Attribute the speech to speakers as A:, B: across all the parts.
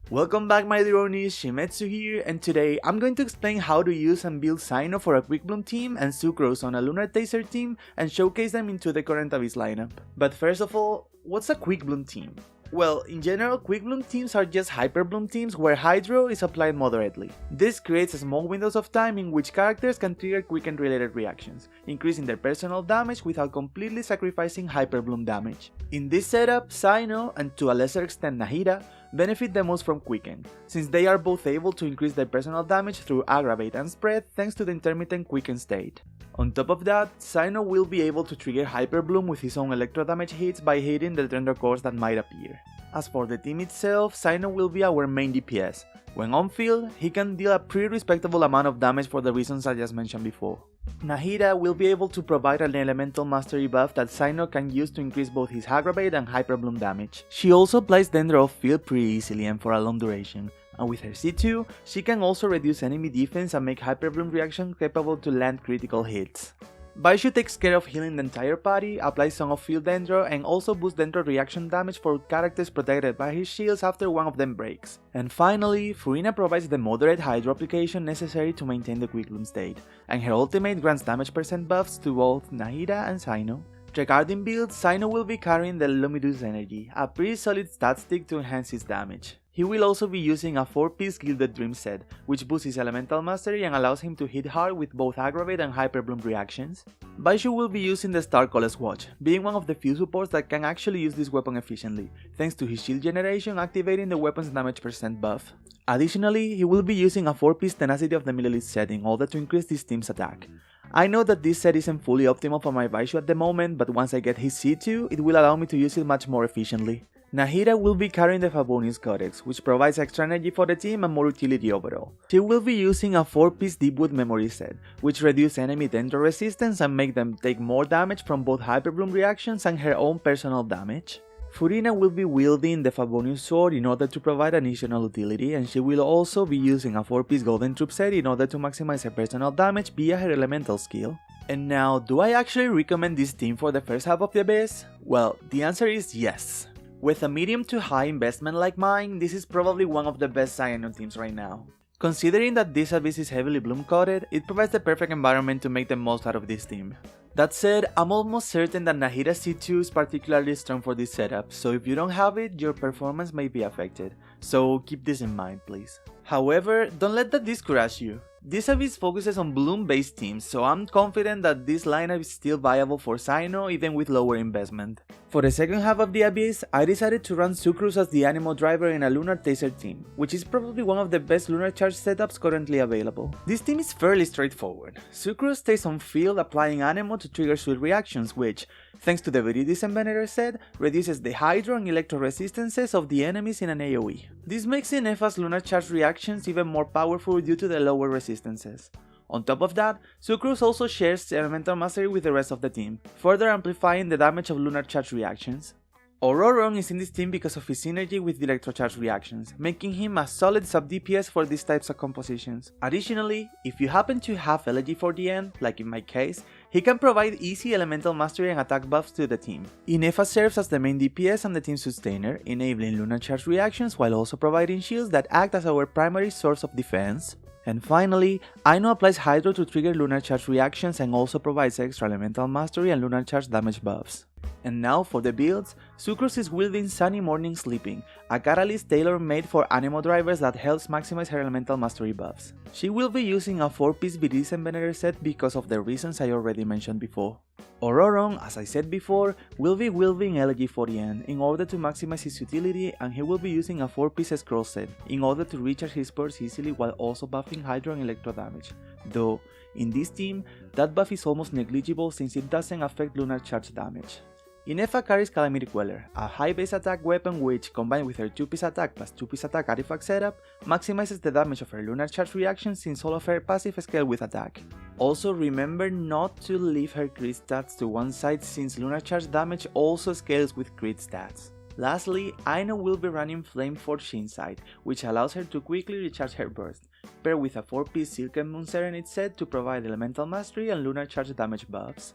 A: Welcome back my Dronis, Shimetsu here, and today I'm going to explain how to use and build Cyno for a Quickbloom team and Sucrose on a Lunar Taser team and showcase them into the current Abyss lineup. But first of all, what's a Quickbloom team? Well, in general, Quickbloom teams are just Hyperbloom teams where Hydro is applied moderately. This creates small windows of time in which characters can trigger Quicken related reactions, increasing their personal damage without completely sacrificing Hyperbloom damage. In this setup, Cyno, and to a lesser extent Nahida, benefit the most from Quicken, since they are both able to increase their personal damage through Aggravate and Spread thanks to the intermittent Quicken state. On top of that, Cyno will be able to trigger Hyperbloom with his own electro damage hits by hitting the Dendro cores that might appear. As for the team itself, Cyno will be our main DPS. When on field, he can deal a pretty respectable amount of damage for the reasons I just mentioned before. Nahida will be able to provide an elemental mastery buff that Cyno can use to increase both his Aggravate and Hyperbloom damage. She also applies Dendro off field pretty easily and for a long duration, and with her C2, she can also reduce enemy defense and make Hyperbloom reaction capable to land critical hits. Baishu takes care of healing the entire party, applies some off-field Dendro, and also boosts Dendro reaction damage for characters protected by his shields after one of them breaks. And finally, Furina provides the moderate Hydro application necessary to maintain the Quickbloom state, and her ultimate grants damage percent buffs to both Nahida and Cyno. Regarding builds, Cyno will be carrying the Luminous Energy, a pretty solid stat stick to enhance his damage. He will also be using a 4-piece Gilded Dream set, which boosts his elemental mastery and allows him to hit hard with both Aggravate and Hyperbloom reactions. Baishu will be using the Star Colors Watch, being one of the few supports that can actually use this weapon efficiently, thanks to his shield generation activating the weapon's damage percent buff. Additionally, he will be using a 4-piece Tenacity of the Middle East set in order to increase this team's attack. I know that this set isn't fully optimal for my Baishu at the moment, but once I get his C2, it will allow me to use it much more efficiently. Nahida will be carrying the Favonius Codex, which provides extra energy for the team and more utility overall. She will be using a 4-piece Deepwood Memory set, which reduces enemy Dendro resistance and make them take more damage from both Hyperbloom reactions and her own personal damage. Furina will be wielding the Favonius Sword in order to provide additional utility, and she will also be using a 4-piece Golden Troop set in order to maximize her personal damage via her elemental skill. And now, do I actually recommend this team for the first half of the Abyss? Well, the answer is yes. With a medium to high investment like mine, this is probably one of the best Cyno teams right now. Considering that this Abyss is heavily bloom coated, it provides the perfect environment to make the most out of this team. That said, I'm almost certain that Nahida C2 is particularly strong for this setup, so if you don't have it, your performance may be affected, so keep this in mind please. However, don't let that discourage you. This Abyss focuses on bloom based teams, so I'm confident that this lineup is still viable for Cyno even with lower investment. For the second half of the Abyss, I decided to run Sucrose as the Anemo driver in a Lunar Taser team, which is probably one of the best Lunar Charge setups currently available. This team is fairly straightforward. Sucrose stays on field applying Anemo to trigger swift reactions which, thanks to the Viridism Venerer set, reduces the Hydro and Electro resistances of the enemies in an AoE. This makes Inefa's Lunar Charge reactions even more powerful due to the lower resistances. On top of that, Sucrose also shares elemental mastery with the rest of the team, further amplifying the damage of Lunar Charge reactions. Ororon is in this team because of his synergy with the Electro Charge reactions, making him a solid sub DPS for these types of compositions. Additionally, if you happen to have Elegy for the end, like in my case, he can provide easy elemental mastery and attack buffs to the team. Inefa serves as the main DPS and the team sustainer, enabling Lunar Charge reactions while also providing shields that act as our primary source of defense. And finally, Aino applies Hydro to trigger Lunar Charge reactions and also provides extra elemental mastery and Lunar Charge damage buffs. And now for the builds, Sucrose is wielding Sunny Morning Sleeping, a catalyst tailor-made for Anemo drivers that helps maximize her elemental mastery buffs. She will be using a 4-piece Viridism Venerer set because of the reasons I already mentioned before. Ororon, as I said before, will be wielding Elegy for the end in order to maximize his utility, and he will be using a 4-piece Scroll set in order to recharge his burst easily while also buffing Hydro and Electro damage, though in this team that buff is almost negligible since it doesn't affect Lunar Charge damage. Inefa carries Calamity Queller, a high base attack weapon which, combined with her 2-piece attack plus 2-piece attack artifact setup, maximizes the damage of her Lunar Charge reaction since all of her passive scale with attack. Also remember not to leave her crit stats to one side since Lunar Charge damage also scales with crit stats. Lastly, Aino will be running Flameforge Inside, which allows her to quickly recharge her burst, paired with a 4-piece Silken Moon Serenade set to provide elemental mastery and Lunar Charge damage buffs.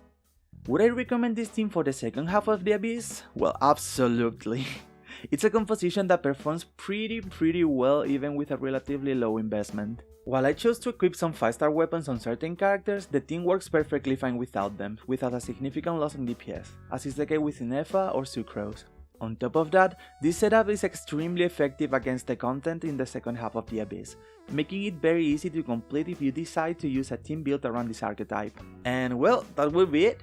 A: Would I recommend this team for the second half of the Abyss? Well, absolutely. It's a composition that performs pretty well even with a relatively low investment. While I chose to equip some 5-star weapons on certain characters, the team works perfectly fine without them, without a significant loss in DPS, as is the case with Inefa or Sucrose. On top of that, this setup is extremely effective against the content in the second half of the Abyss, making it very easy to complete if you decide to use a team built around this archetype. And well, that will be it.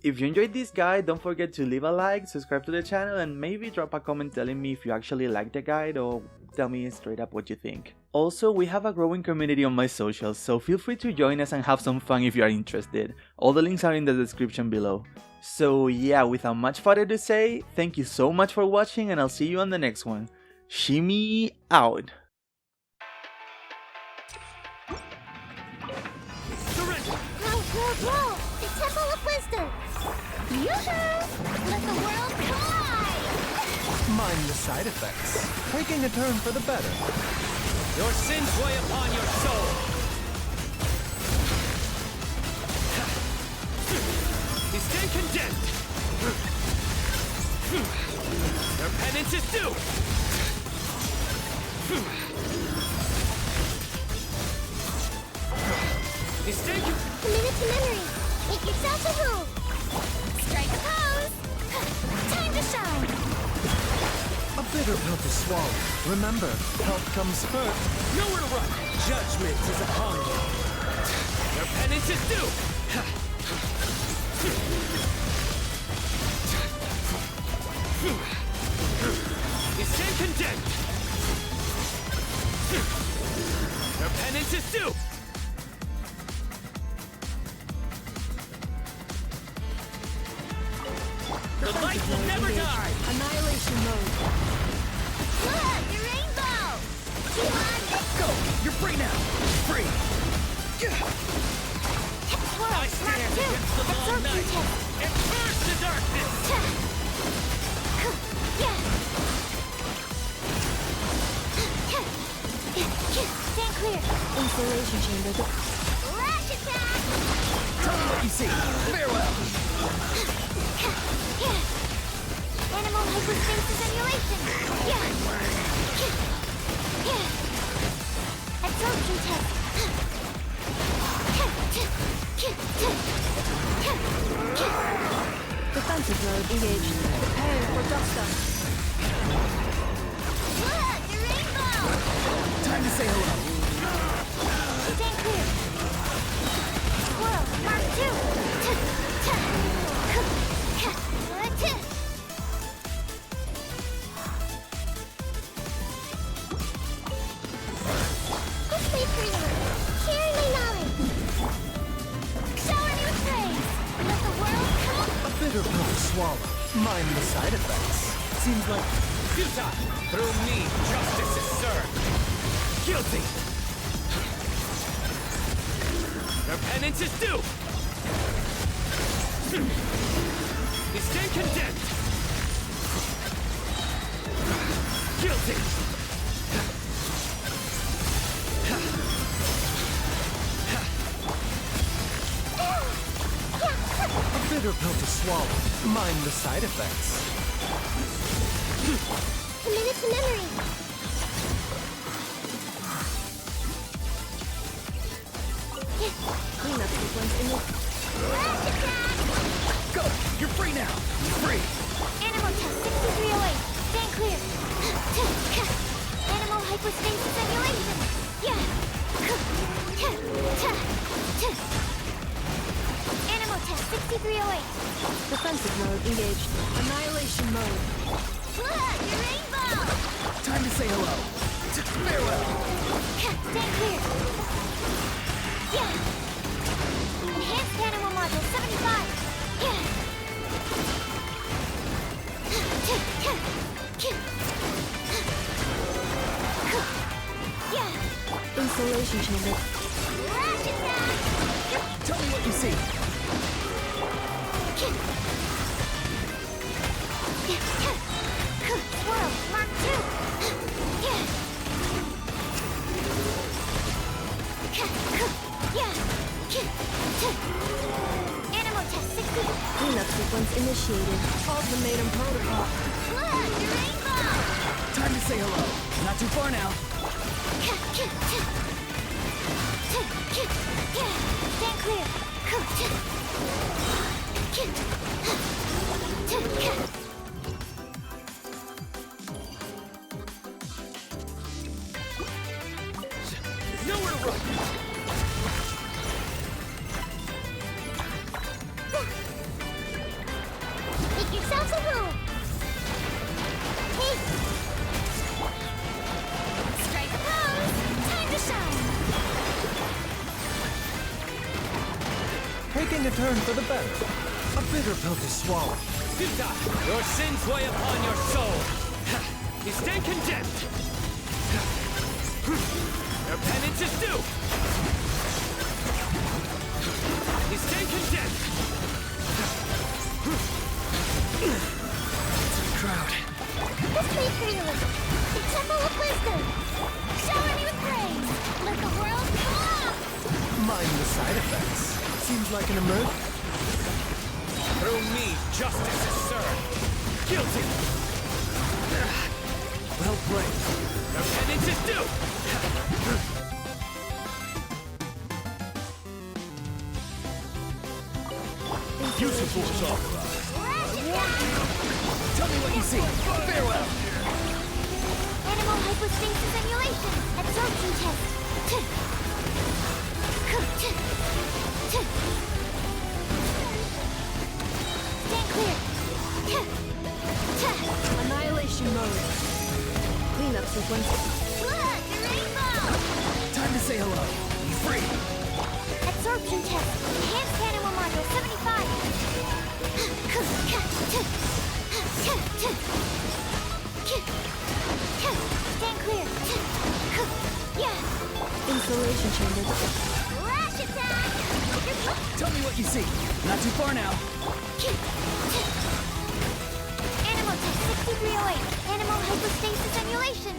A: If you enjoyed this guide, don't forget to leave a like, subscribe to the channel, and maybe drop a comment telling me if you actually like the guide or tell me straight up what you think. Also, we have a growing community on my socials, so feel free to join us and have some fun if you are interested. All the links are in the description below. So yeah, without much further to say, thank you so much for watching and I'll see you on the next one. Shimi out!
B: Surrender! Whoa! The Temple of Wisdom! Yoo-hoo! Let the world collide!
C: Mind the side effects. Taking a turn for the better.
D: Your sins weigh upon your soul! You stand condemned! Your penance is due! You stand
B: Commit to memory! Make yourself a move! Strike a pose! Time to shine!
C: A bitter pill to swallow. Remember, health comes first.
D: nowhere to run! Judgment is upon you! Your penance is due! You stand condemned! Your penance is due! The light will never die!
C: Annihilation mode.
B: Look! Your rainbow! Come on!
C: Go! You're free now! Free!
B: Swirl!
D: I stand against the long
B: Absorption
D: night
B: test!
D: and burst the darkness!
B: Stand clear! Installation chamber. Lash attack!
C: Tell me what you see. Farewell!
B: Animal hyperspace simulation! Absorption test!
E: Defensive mode engaged. Preparing for dust-up.
B: Look! The rainbow!
C: Time to say hello.
B: Stand clear! Squirrel! Mark 2! Quickly creamer! Sharing my knowledge! Shower me with praise! Let the world come!
C: A bitter pill to swallow. Mind the side effects. Seems like
D: Futile! Through me, justice is served! Guilty! Your penance is due! You stand condemned! Guilty!
C: a bitter pill to swallow. Mind the side effects.
B: Commit to memory!
E: Cleanup sequence in the...
B: Lash attack!
C: Go! You're free now! Free!
B: Animal test 6308! Stand clear! Animal hyperspace simulation! Animal test 6308!
E: Defensive mode engaged. Annihilation mode.
B: Look! Your rainbow!
C: Time to say hello. Farewell!
B: Stand clear! Enhanced animal module 75!
E: Installation chamber.
B: Lash attack!
C: Tell me what you see.
B: Swirl! Mark 2! Animal test 60!
E: Cleanup sequence initiated. Ultimatum protocol.
B: Look! Your rainbow!
C: Time to say hello. Not too far now.
B: Stand clear.
D: Nowhere to run!
B: Make yourselves a room. Hey. Strike a pose. Time to shine.
C: Taking a turn for the better. A bitter pill to swallow.
D: Your sins weigh upon your soul. You stand condemned. Your penance is due. You stand condemned.
C: Crowd.
B: This way freely. The Temple of Wisdom. Shower me with praise. Let the world come off.
C: Mind the side effects. Seems like an emergency.
D: Through me, justice is served. Guilty.
C: Well played.
D: Your penance is due.
C: Use your force off.
B: Rash it down.
C: Tell me what you see. Farewell.
B: Animal hypostasis emulation. Absorption test. Stand clear.
E: Annihilation mode. Cleanup sequence.
B: Look, the rainbow.
C: Time to say hello. Be free.
B: Absorption test. Enhanced animal module 75. Stand clear. Yeah.
E: Installation chamber.
B: Rash attack.
C: Tell me what you see. Not too far now.
B: Animal test 6308. Animal hypostasis emulation.